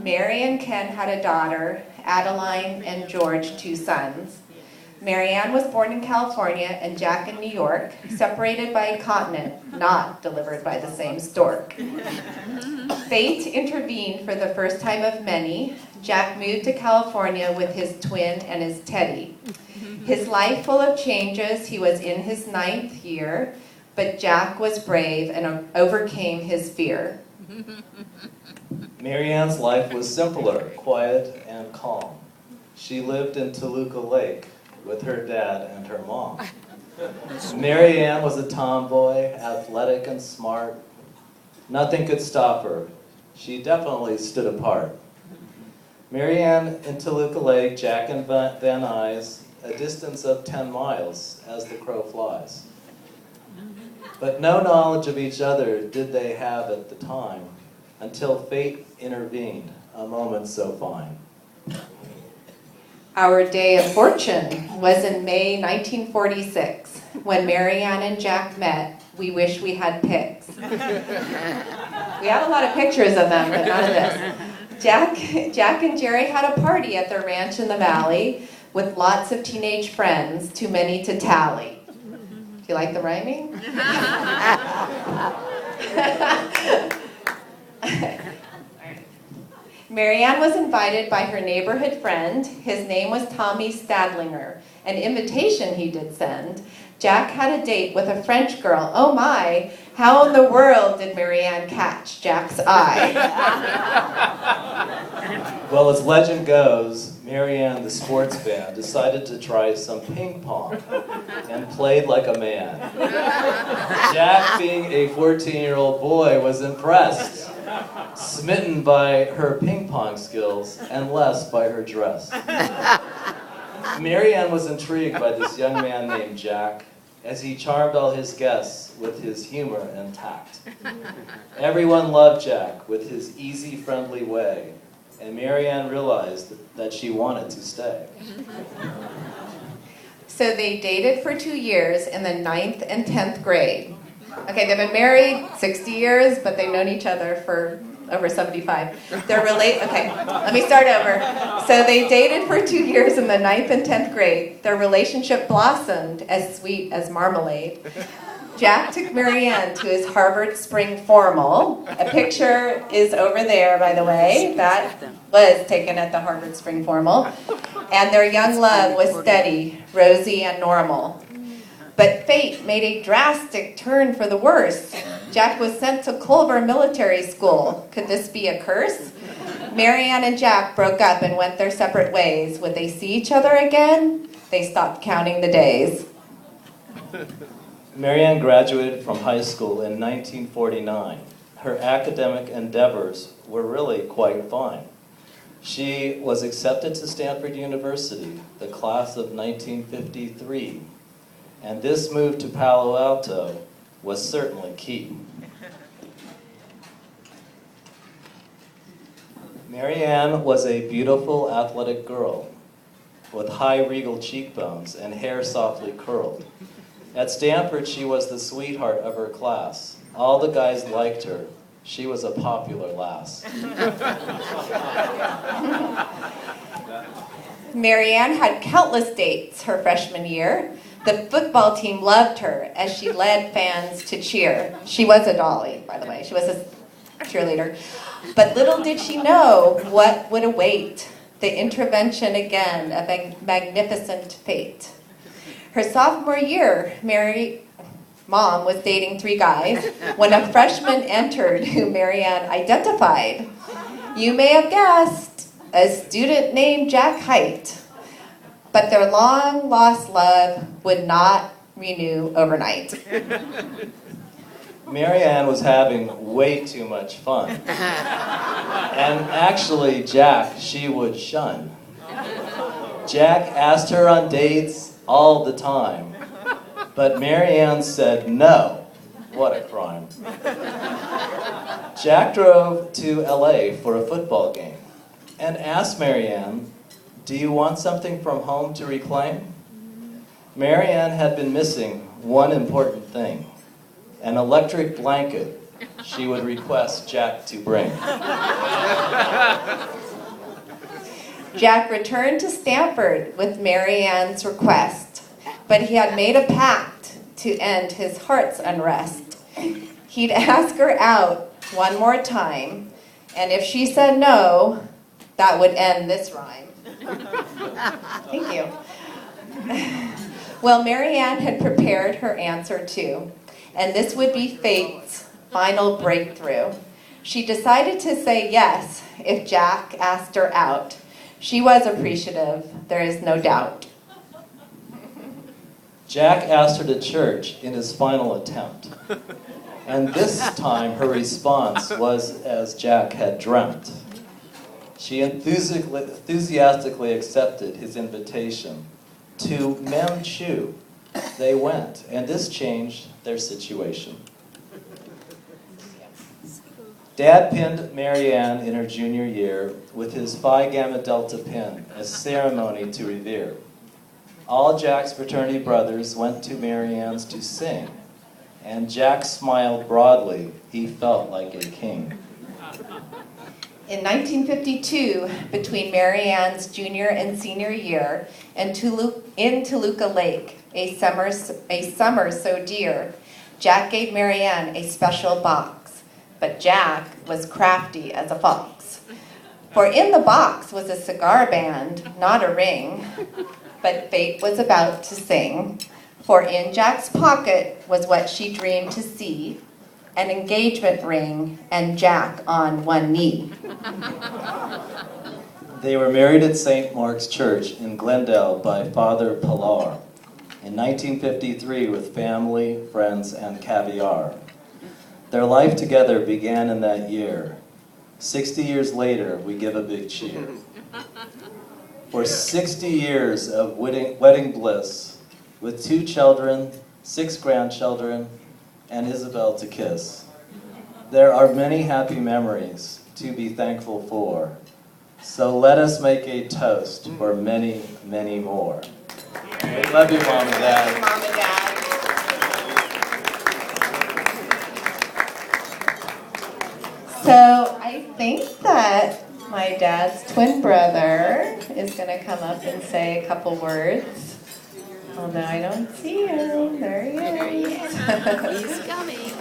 Mary and Ken had a daughter, Adeline, and George, 2 sons. Mary Ann was born in California and Jack in New York, separated by a continent, not delivered by the same stork. Fate intervened for the first time of many. Jack moved to California with his twin and his teddy. His life full of changes, he was in his 9th year, but Jack was brave and overcame his fear. Mary Ann's life was simpler, quiet, and calm. She lived in Toluca Lake with her dad and her mom. Mary Ann was a tomboy, athletic and smart. Nothing could stop her. She definitely stood apart. Mary Ann in Toluca Lake, Jack in Van Nuys, a distance of 10 miles as the crow flies. But no knowledge of each other did they have at the time, until fate intervened, a moment so fine. Our day of fortune was in May 1946. When Mary Ann and Jack met, we wish we had pics. We had a lot of pictures of them, but none of this. Jack and Jerry had a party at their ranch in the valley with lots of teenage friends, too many to tally. Do you like the rhyming? Mary Ann was invited by her neighborhood friend. His name was Tommy Stadlinger. An invitation he did send. Jack had a date with a French girl. Oh my, how in the world did Mary Ann catch Jack's eye? Well, as legend goes, Mary Ann, the sports fan, decided to try some ping pong and played like a man. Jack, being a 14-year-old boy, was impressed, smitten by her ping pong skills and less by her dress. Mary Ann was intrigued by this young man named Jack, as he charmed all his guests with his humor and tact. Everyone loved Jack with his easy, friendly way, and Mary Ann realized that she wanted to stay. So they dated for 2 years in the 9th and 10th grade. Okay, they've been married 60 years, but they've known each other for over 75. Okay, let me start over. So they dated for 2 years in the 9th and 10th grade. Their relationship blossomed as sweet as marmalade. Jack took Mary Ann to his Harvard spring formal. A picture is over there, by the way. That was taken at the Harvard spring formal. And their young love was steady, rosy, and normal. But fate made a drastic turn for the worse. Jack was sent to Culver Military School. Could this be a curse? Mary Ann and Jack broke up and went their separate ways. Would they see each other again? They stopped counting the days. Mary Ann graduated from high school in 1949. Her academic endeavors were really quite fine. She was accepted to Stanford University, the class of 1953. And this move to Palo Alto was certainly key. Mary Ann was a beautiful, athletic girl with high regal cheekbones and hair softly curled. At Stanford, she was the sweetheart of her class. All the guys liked her. She was a popular lass. Mary Ann had countless dates her freshman year. The football team loved her as she led fans to cheer. She was a dolly, by the way. She was a cheerleader. But little did she know what would await. The intervention again of a magnificent fate. Her sophomore year, Mom was dating 3 guys when a freshman entered who Mary Ann identified. You may have guessed, a student named Jack Height. But their long-lost love would not renew overnight. Mary Ann was having way too much fun. And actually, Jack, she would shun. Jack asked her on dates all the time. But Mary Ann said no. What a crime. Jack drove to LA for a football game and asked Mary Ann, "Do you want something from home to reclaim?" Mary Ann had been missing one important thing, an electric blanket she would request Jack to bring. Jack returned to Stamford with Mary Ann's request, but he had made a pact to end his heart's unrest. He'd ask her out one more time, and if she said no, that would end this rhyme. Thank you. Well, Mary Ann had prepared her answer too, and this would be fate's final breakthrough. She decided to say yes if Jack asked her out. She was appreciative, there is no doubt. Jack asked her to church in his final attempt. And this time her response was as Jack had dreamt. She enthusiastically accepted his invitation. To Mem Chu they went, and this changed their situation. Dad pinned Mary Ann in her junior year with his Phi Gamma Delta pin, a ceremony to revere. All Jack's fraternity brothers went to Mary Ann's to sing, and Jack smiled broadly. He felt like a king. In 1952, between Mary Ann's junior and senior year, in Toluca Lake, a summer so dear, Jack gave Mary Ann a special box, but Jack was crafty as a fox. For in the box was a cigar band, not a ring, but fate was about to sing. For in Jack's pocket was what she dreamed to see, an engagement ring and Jack on one knee. They were married at St. Mark's Church in Glendale by Father Pilar in 1953 with family, friends, and caviar. Their life together began in that year. 60 years later, we give a big cheer. For 60 years of wedding bliss, with 2 children, 6 grandchildren, and Isabel to kiss. There are many happy memories to be thankful for. So let us make a toast for many, many more. We love you, Mom and Dad. Mom and Dad. So I think that my dad's twin brother is going to come up and say a couple words. Although I don't see him. There he is. He's coming.